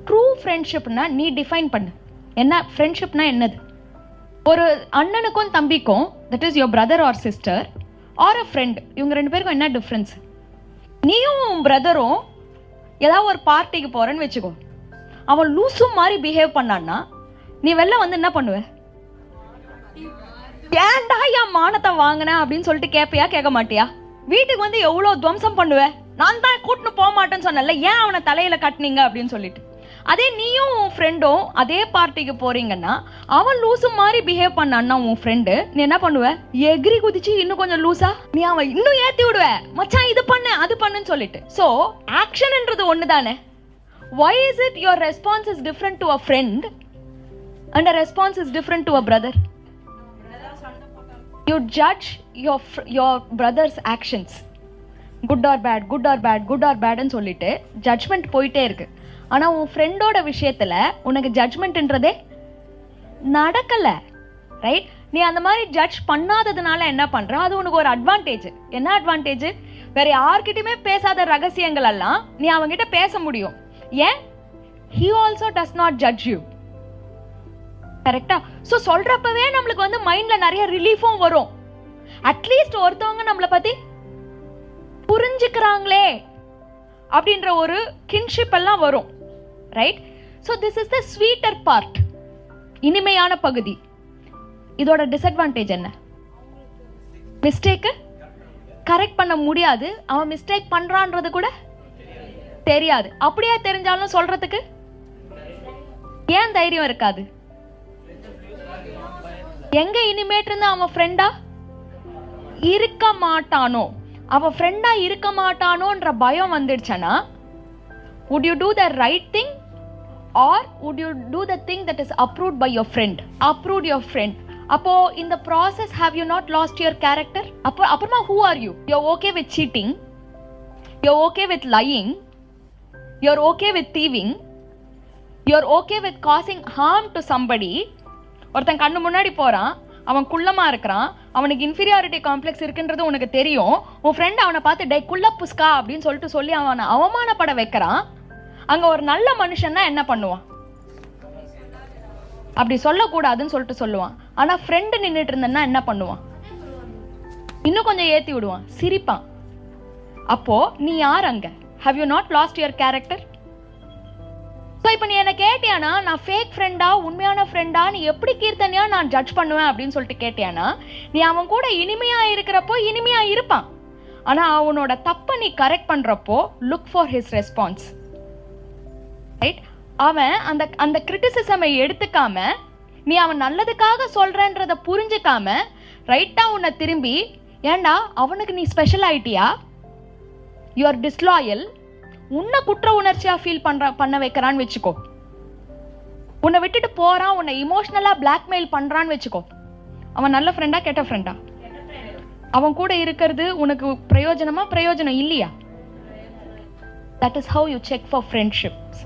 True ஃப்ரெண்ட்ஷிப்னா நீ define பண்ணு. என்ன ஃப்ரெண்ட்ஷிப்னா என்னது? ஒரு அண்ணனுக்கும் தம்பிக்கும், that is your brother or sister or a friend, இவங்க ரெண்டு பேருக்கும் என்ன டிஃப்ரென்ஸ்? நீயும் பிரதரும் ஏதாவது ஒரு பார்ட்டிக்கு போறேன்னு வச்சுக்கோ, அவன் லூசும் மாதிரி பிஹேவ் பண்ணான்னா நீ வெளில வந்து என்ன பண்ணுவ? ஏன்டா என் மானத்தை வாங்கின அப்படின்னு சொல்லிட்டு கேட்பியா, கேட்க மாட்டியா? வீட்டுக்கு வந்து எவ்வளோ துவம்சம் பண்ணுவேன், நான் தான் கூட்டின்னு போக மாட்டேன்னு சொன்னல, ஏன் அவனை தலையில கட்டினீங்க அப்படின்னு சொல்லிட்டு. அதே நீயும் உன் ஃப்ரெண்டும் அதே பார்ட்டிக்கு போறீங்கன்னா அவன் லூசு மாதிரி பிஹேவ் பண்ணான்னா உன் ஃப்ரெண்டு, நீ என்ன பண்ணுவ? எகிரி குதிச்சு இன்னும் கொஞ்சம் லூசா நீ அவன் இன்னும் ஏத்தி விடுவ, மச்சான் இது பண்ணு அது பண்ணுன்னு சொல்லிட்டு. ஸோ ஆக்ஷன்ன்றது ஒன்று தானே. Why is it your response is different to a friend and a response is different to a brother? You judge your brother's actions, good or bad, good or bad, good or bad ன்னு சொல்லிட்டு judgement போயிட்டே இருக்கு. ஆனா உன் ஃப்ரெண்டோட விஷயத்துல உனக்கு ஜட்ஜ்மெண்ட்ன்றதே நடக்கல, ரைட்? நீ அந்த மாதிரி ஜட்ஜ் பண்ணாததுனால என்ன பண்ற? அது உனக்கு ஒரு அட்வான்டேஜ். என்ன அட்வான்டேஜ்? வேற யார்கிட்டயுமே பேசாத ரகசியங்கள் எல்லாம் நீ அவங்கிட்ட பேச முடியும். ஏன்? he also does not judge you. கரெக்டா? ஸோ சொல்றப்பவே நம்மளுக்கு வந்து மைண்ட்ல நிறைய ரிலீஃபும் வரும். அட்லீஸ்ட் ஒருத்தவங்க நம்மளை பத்தி புரிஞ்சுக்கிறாங்களே அப்படின்ற ஒரு கின்ஷிப் எல்லாம் வரும், right? So this is the sweeter part, இனிமையான பகுதி. இதோட டிஸ்அட்வான்டேஜ் என்ன? மிஸ்டேக்கு கரெக்ட் பண்ண முடியாது. அவன் மிஸ்டேக் பண்றான்றது கூட தெரியாது. அப்படியே தெரிஞ்சாலும் சொல்றதுக்கு ஏன் தைரியம் இருக்காது? எங்க இனிமேட்டு இருந்து அவன் ஃப்ரெண்டா இருக்க மாட்டானோ, அவன் ஃப்ரெண்டா இருக்க மாட்டானோன்ற பயம் வந்துடுச்சனா, would you do the right thing or would you do the thing that is approved by your friend? Approved your friend. அப்போ in the process have you not lost your character? அப்புறமா who are you? You're okay with cheating, you're okay with lying, you're okay with thieving, you're okay with causing harm to somebody. ஒருத்தன் கண்ணு முன்னாடி போறான், அவன் குள்ளமா இருக்கிறான், அவனுக்கு inferiority complex இருக்குன்றது உனக்கு தெரியும். உன் ஃப்ரெண்ட் அவனை பார்த்து டே குள்ள புஸ்கா அப்படின்னு சொல்லி அவனை அவமானப்பட வைக்கிறான். அங்க ஒரு நல்ல மனுஷன்னா என்ன பண்ணுவான்? அப்படி சொல்லக்கூடாதுன்னு சொல்லிட்டு சொல்லுவான். ஆனா ஃப்ரெண்டு நின்றுட்டு இருந்தன்னா என்ன பண்ணுவான்? இன்னும் கொஞ்சம் ஏத்தி விடுவான், சிரிப்பான். அப்போ நீ யார் அங்க? have you not lost your character? So இப்போ நீ என்ன கேட்டியானா, நான் ஃபேக் ஃப்ரெண்டா உண்மையான ஃப்ரெண்டா நீ எப்படி கீர்த்தனையா நான் ஜட்ஜ் பண்ணுவேன் அப்படின்னு சொல்லிட்டு கேட்டியானா, நீ அவன் கூட இனிமையா இருக்கிறப்போ இனிமையா இருப்பான். ஆனா அவனோட தப்பை நீ கரெக்ட் பண்றப்போ look for his response, right? அவன் அந்த அந்த கிரிட்டிசிசமை எடுத்துக்காம, நீ அவன் நல்லதுக்காக சொல்றன்றத புரிஞ்சுக்காம ரைட்டா உன்னை திரும்பி, ஏண்டா அவனுக்கு நீ ஸ்பெஷல் ஆயிட்டியா, யூ ஆர் டிஸ்லாயல், உன்னை குற்ற உணர்ச்சியா ஃபீல் பண்ண வைக்கிறான்னு வச்சுக்கோ, உன்னை விட்டுட்டு போறான், உன்னை இமோஷனலா பிளாக்மெயில் பண்றான்னு வச்சுக்கோ, அவன் நல்ல ஃப்ரெண்டா கெட்ட ஃப்ரெண்டா? அவன் கூட இருக்கிறது உனக்கு பிரயோஜனமா பிரயோஜனம் இல்லையா? That is how you check for friendships.